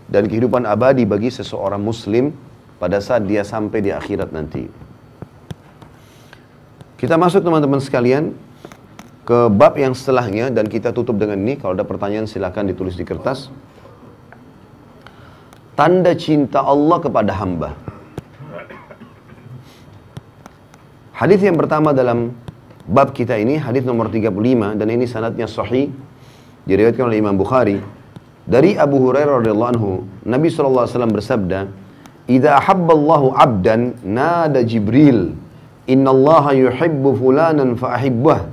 Dan kehidupan abadi bagi seseorang muslim pada saat dia sampai di akhirat nanti. Kita masuk teman-teman sekalian ke bab yang setelahnya dan kita tutup dengan ini. Kalau ada pertanyaan silakan ditulis di kertas. Tanda cinta Allah kepada hamba. Hadis yang pertama dalam bab kita ini, hadis nomor 35, dan ini sanadnya sahih, diriwayatkan oleh Imam Bukhari. Dari Abu Hurairah radhiyallahu anhu, Nabi SAW bersabda, "Idza ahabballahu 'abdan nada Jibril, innallaha yuhibbu fulanan fa'ahibbahu.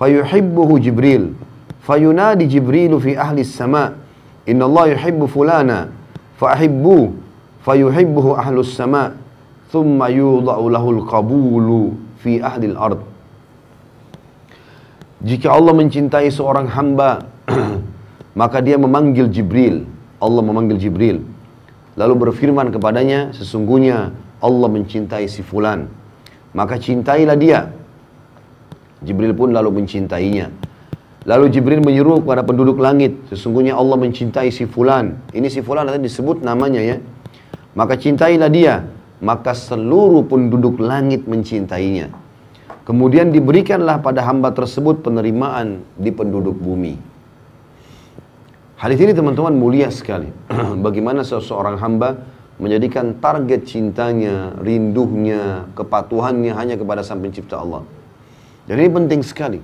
Fayuhibbuhu Jibril, fayunadi Jibrilu fi ahli as-sama', innallaha yuhibbu fulana fa'ahibbuhu, fayuhibbuhu ahlus sama'. Thumma yudha'u lahul qabulu fi ahlil ard." Jika Allah mencintai seorang hamba, maka dia memanggil Jibril. Allah memanggil Jibril. Lalu berfirman kepadanya, sesungguhnya Allah mencintai si fulan. Maka cintailah dia. Jibril pun lalu mencintainya. Lalu Jibril menyuruh kepada penduduk langit, sesungguhnya Allah mencintai si fulan. Ini si fulan nanti disebut namanya ya. Maka cintailah dia. Maka seluruh penduduk langit mencintainya. Kemudian diberikanlah pada hamba tersebut penerimaan di penduduk bumi. Hadis ini teman-teman mulia sekali. Bagaimana seseorang hamba menjadikan target cintanya, rindunya, kepatuhannya hanya kepada Sang Pencipta Allah. Dan ini penting sekali.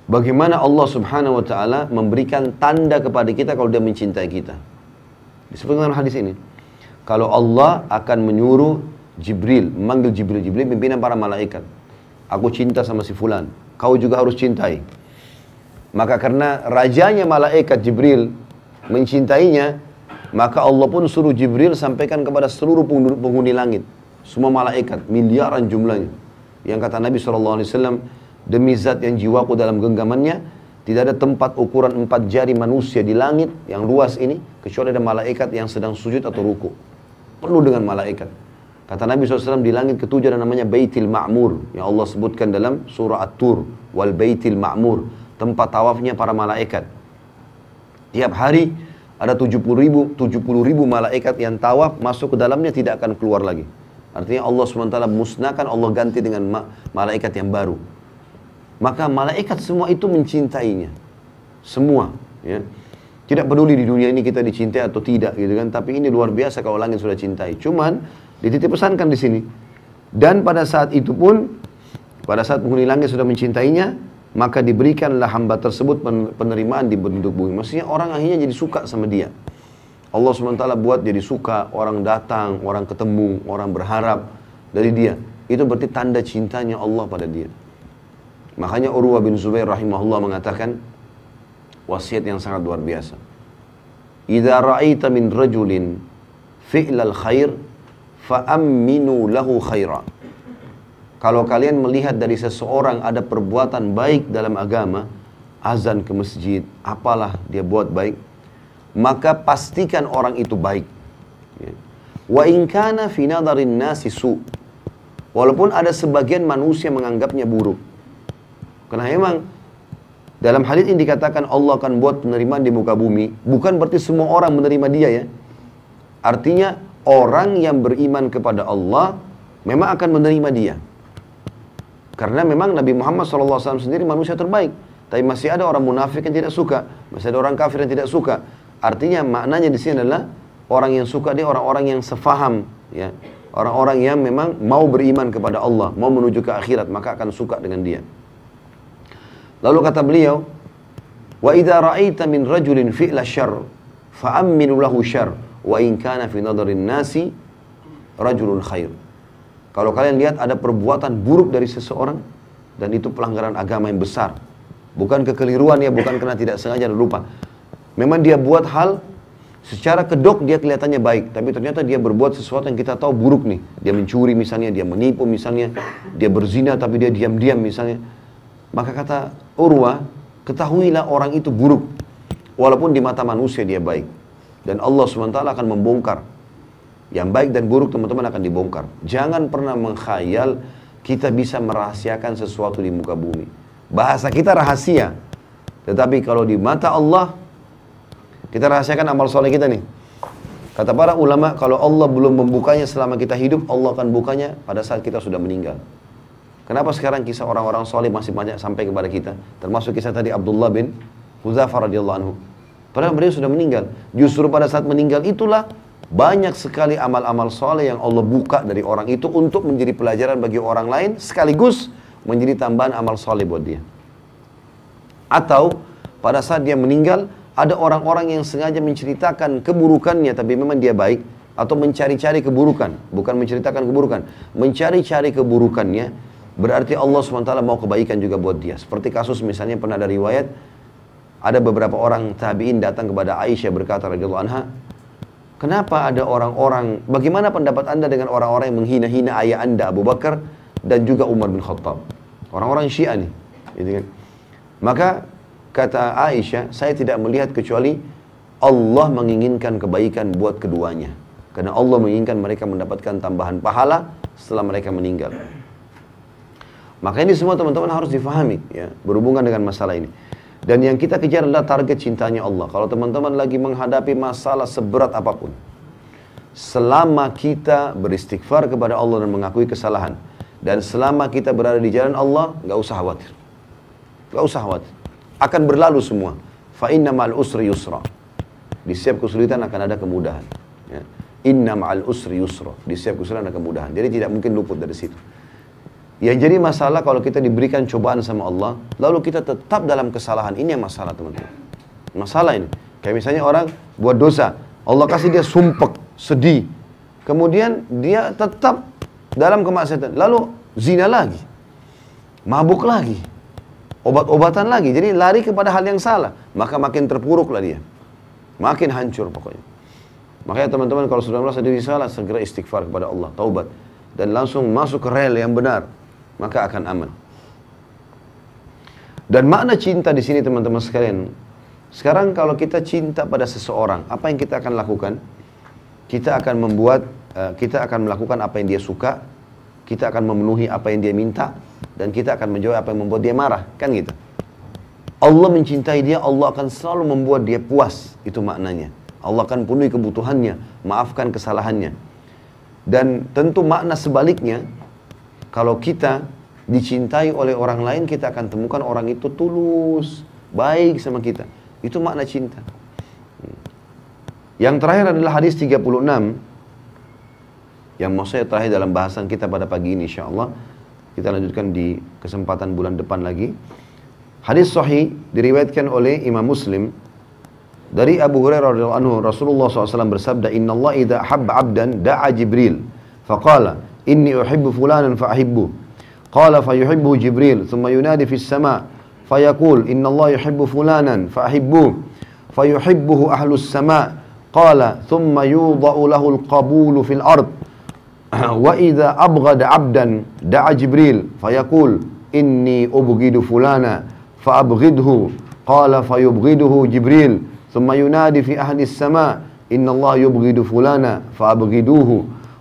Bagaimana Allah Subhanahu wa taala memberikan tanda kepada kita kalau dia mencintai kita. Disebutkan dalam hadis ini. Kalau Allah akan menyuruh Jibril, memanggil Jibril, Jibril pimpinan para malaikat. Aku cinta sama si fulan, kau juga harus cintai. Maka karena rajanya malaikat Jibril mencintainya, maka Allah pun suruh Jibril sampaikan kepada seluruh penghuni langit. Semua malaikat, miliaran jumlahnya. Yang kata Nabi SAW, demi zat yang jiwaku dalam genggamannya, tidak ada tempat ukuran 4 jari manusia di langit yang luas ini, kecuali ada malaikat yang sedang sujud atau ruku. Penuh dengan malaikat. Kata Nabi SAW, di langit ketujuh ada namanya Baitil Ma'mur, yang Allah sebutkan dalam surah At-Tur, wal Baitil Ma'mur, tempat tawafnya para malaikat. Tiap hari ada 70.000 malaikat yang tawaf, masuk ke dalamnya tidak akan keluar lagi. Artinya Allah SWT musnahkan, Allah ganti dengan malaikat yang baru. Maka malaikat semua itu mencintainya. Semua, ya. Tidak peduli di dunia ini kita dicintai atau tidak gitu kan, tapi ini luar biasa kalau langit sudah cintai. Cuman dititip pesankan di sini. Dan pada saat itu pun, pada saat penghuni langit sudah mencintainya, maka diberikanlah hamba tersebut penerimaan di bentuk bumi. Maksudnya orang akhirnya jadi suka sama dia. Allah SWT buat jadi suka, orang datang, orang ketemu, orang berharap dari dia. Itu berarti tanda cintanya Allah pada dia. Makanya Urwah bin Zubair rahimahullah mengatakan wasiat yang sangat luar biasa. Idza ra'aita min rajulin fi'lal khair fa'amminu lahu khaira. Kalau kalian melihat dari seseorang ada perbuatan baik dalam agama, azan ke masjid, apalah dia buat baik, maka pastikan orang itu baik. Wa in kana fi nadarin nasi su. Walaupun ada sebagian manusia menganggapnya buruk. Karena memang dalam hadits ini dikatakan Allah akan buat penerimaan di muka bumi, bukan berarti semua orang menerima dia ya. Artinya orang yang beriman kepada Allah memang akan menerima dia. Karena memang Nabi Muhammad SAW sendiri manusia terbaik. Tapi masih ada orang munafik yang tidak suka, masih ada orang kafir yang tidak suka. Artinya maknanya di sini adalah orang yang suka dia orang-orang yang sefaham, ya. Orang-orang yang memang mau beriman kepada Allah, mau menuju ke akhirat, maka akan suka dengan dia. Lalu kata beliau, wa idza ra'aita min rajulin fi'la syarr fa'amminu lahu syarr wa in kana fi nadharin nasi rajulun khair. Kalau kalian lihat ada perbuatan buruk dari seseorang dan itu pelanggaran agama yang besar, bukan kekeliruan ya, bukan karena tidak sengaja dan lupa. Memang dia buat hal secara kedok dia kelihatannya baik, tapi ternyata dia berbuat sesuatu yang kita tahu buruk nih. Dia mencuri misalnya, dia menipu misalnya, dia berzina tapi dia diam-diam misalnya. Maka kata Urwah, ketahuilah orang itu buruk, walaupun di mata manusia dia baik. Dan Allah SWT akan membongkar. Yang baik dan buruk teman-teman akan dibongkar. Jangan pernah mengkhayal kita bisa merahasiakan sesuatu di muka bumi. Bahasa kita rahasia. Tetapi kalau di mata Allah, kita rahasiakan amal soleh kita nih. Kata para ulama, kalau Allah belum membukanya selama kita hidup, Allah akan bukanya pada saat kita sudah meninggal. Kenapa sekarang kisah orang-orang soleh masih banyak sampai kepada kita? Termasuk kisah tadi Abdullah bin Hudzafah radhiyallahu anhu. Padahal beliau sudah meninggal. Justru pada saat meninggal itulah banyak sekali amal-amal soleh yang Allah buka dari orang itu untuk menjadi pelajaran bagi orang lain, sekaligus menjadi tambahan amal soleh buat dia. Atau pada saat dia meninggal, ada orang-orang yang sengaja menceritakan keburukannya, tapi memang dia baik, atau mencari-cari keburukan, bukan menceritakan keburukan, mencari-cari keburukannya. Berarti Allah SWT mau kebaikan juga buat dia. Seperti kasus misalnya pernah ada riwayat, ada beberapa orang tabi'in datang kepada Aisyah berkata radhiyallahu anha, kenapa ada orang-orang, bagaimana pendapat anda dengan orang-orang yang menghina-hina ayah anda Abu Bakar dan juga Umar bin Khattab? Orang-orang Syiah nih, gitu kan. Maka kata Aisyah, saya tidak melihat kecuali Allah menginginkan kebaikan buat keduanya. Karena Allah menginginkan mereka mendapatkan tambahan pahala setelah mereka meninggal. Maka ini semua teman-teman harus difahami ya, berhubungan dengan masalah ini. Dan yang kita kejar adalah target cintanya Allah. Kalau teman-teman lagi menghadapi masalah seberat apapun, selama kita beristighfar kepada Allah dan mengakui kesalahan, dan selama kita berada di jalan Allah, gak usah khawatir. Gak usah khawatir. Akan berlalu semua. Fa inna ma'al usri yusra. Di setiap kesulitan akan ada kemudahan. Ya. Inna ma'al usri yusra. Di setiap kesulitan ada kemudahan. Jadi tidak mungkin luput dari situ. Yang jadi masalah kalau kita diberikan cobaan sama Allah, lalu kita tetap dalam kesalahan. Ini yang masalah teman-teman. Masalah ini. Kayak misalnya orang buat dosa, Allah kasih dia sumpek, sedih. Kemudian dia tetap dalam kemaksiatan. Lalu zina lagi. Mabuk lagi. Obat-obatan lagi. Jadi lari kepada hal yang salah. Maka makin terpuruklah dia. Makin hancur pokoknya. Makanya teman-teman kalau sudah merasa diri salah, segera istighfar kepada Allah. Taubat. Dan langsung masuk ke rel yang benar. Maka akan aman. Dan makna cinta di sini teman-teman sekalian. Sekarang kalau kita cinta pada seseorang, apa yang kita akan lakukan? Kita akan membuat kita akan melakukan apa yang dia suka, kita akan memenuhi apa yang dia minta, dan kita akan menjauhi apa yang membuat dia marah, kan gitu. Allah mencintai dia, Allah akan selalu membuat dia puas, itu maknanya. Allah akan penuhi kebutuhannya, maafkan kesalahannya. Dan tentu makna sebaliknya, kalau kita dicintai oleh orang lain, kita akan temukan orang itu tulus, baik sama kita. Itu makna cinta. Yang terakhir adalah hadis 36, yang mau saya terakhir dalam bahasan kita pada pagi ini, insyaAllah. Kita lanjutkan di kesempatan bulan depan lagi. Hadis sahih diriwayatkan oleh Imam Muslim dari Abu Hurairah radhiyallahu anhu, Rasulullah SAW bersabda, Inna Allah idha habba abdan da'a Jibril faqala inni uhibbu fulanan fa'ahibbuh qala fayuhibbu Jibril thumma yunadi fis sama' fayaqul inna Allah yuhibbu fulanan fa'ahibbuh fayuhibbuhu ahlus sama' qala thumma yudha'u lahu al-qabulu fil ard wa idha abghada abdan da'a Jibril fayaqul inni ubghidu fulana fa'abghidhu qala fayubghiduhu Jibril ثم ينادي في أهل السماء إن الله يبغض فلانا فأبغضوه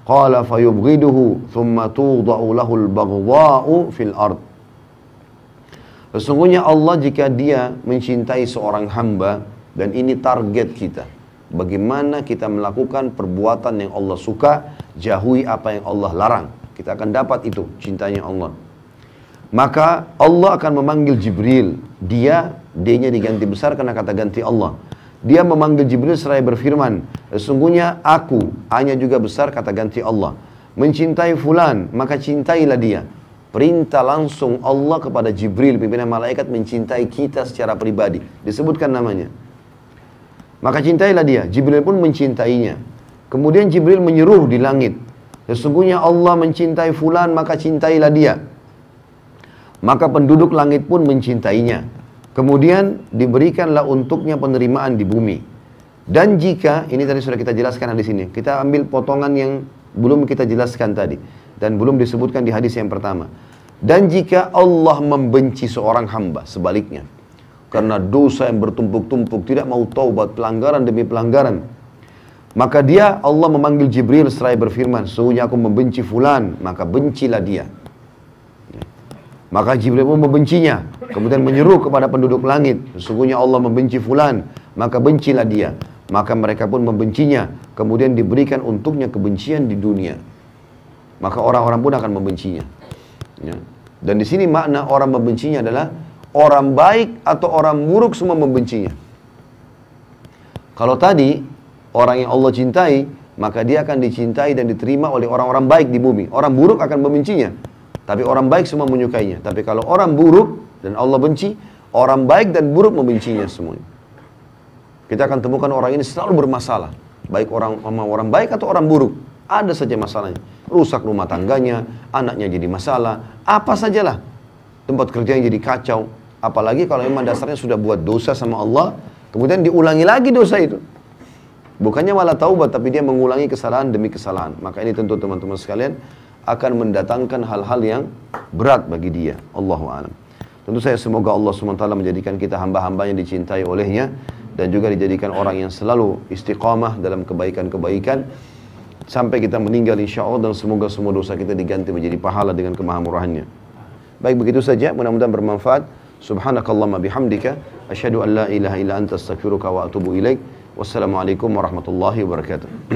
قال فيبغضه ثم توضع له البغضاء في الأرض. Sesungguhnya Allah jika dia mencintai seorang hamba, dan ini target kita, bagaimana kita melakukan perbuatan yang Allah suka, jauhi apa yang Allah larang, kita akan dapat itu cintanya Allah. Maka Allah akan memanggil Jibril, D-nya diganti besar karena kata ganti Allah. Dia memanggil Jibril seraya berfirman, sesungguhnya aku, A-nya juga besar kata ganti Allah, mencintai fulan, maka cintailah dia. Perintah langsung Allah kepada Jibril, pimpinan malaikat, mencintai kita secara pribadi. Disebutkan namanya. Maka cintailah dia. Jibril pun mencintainya. Kemudian Jibril menyeru di langit, sesungguhnya Allah mencintai fulan, maka cintailah dia. Maka penduduk langit pun mencintainya. Kemudian diberikanlah untuknya penerimaan di bumi. Dan jika, ini tadi sudah kita jelaskan di sini, kita ambil potongan yang belum kita jelaskan tadi, dan belum disebutkan di hadis yang pertama. Dan jika Allah membenci seorang hamba, sebaliknya, karena dosa yang bertumpuk-tumpuk, tidak mau taubat, pelanggaran demi pelanggaran, maka dia, Allah memanggil Jibril seraya berfirman, sesungguhnya aku membenci fulan, maka bencilah dia. Maka Jibril pun membencinya, kemudian menyeru kepada penduduk langit, sesungguhnya Allah membenci fulan, maka bencilah dia. Maka mereka pun membencinya, kemudian diberikan untuknya kebencian di dunia. Maka orang-orang pun akan membencinya. Ya. Dan di sini makna orang membencinya adalah orang baik atau orang buruk semua membencinya. Kalau tadi orang yang Allah cintai, maka dia akan dicintai dan diterima oleh orang-orang baik di bumi. Orang buruk akan membencinya. Tapi orang baik semua menyukainya. Tapi kalau orang buruk dan Allah benci, orang baik dan buruk membencinya semuanya. Kita akan temukan orang ini selalu bermasalah. Baik orang baik atau orang buruk. Ada saja masalahnya. Rusak rumah tangganya, anaknya jadi masalah, apa sajalah. Tempat kerjanya jadi kacau. Apalagi kalau memang dasarnya sudah buat dosa sama Allah, kemudian diulangi lagi dosa itu. Bukannya malah taubat, tapi dia mengulangi kesalahan demi kesalahan. Maka ini tentu teman-teman sekalian, akan mendatangkan hal-hal yang berat bagi dia. Allahu a'lam. Tentu saya semoga Allah SWT menjadikan kita hamba-hambanya dicintai olehnya, dan juga dijadikan orang yang selalu istiqamah dalam kebaikan-kebaikan sampai kita meninggal insya Allah, dan semoga semua dosa kita diganti menjadi pahala dengan kemahamurahannya. Baik, begitu saja, mudah-mudahan bermanfaat. Subhanakallahumma bihamdika asyhadu an la ilaha illa anta astaghfiruka wa atubu ilaik. Wassalamualaikum warahmatullahi wabarakatuh.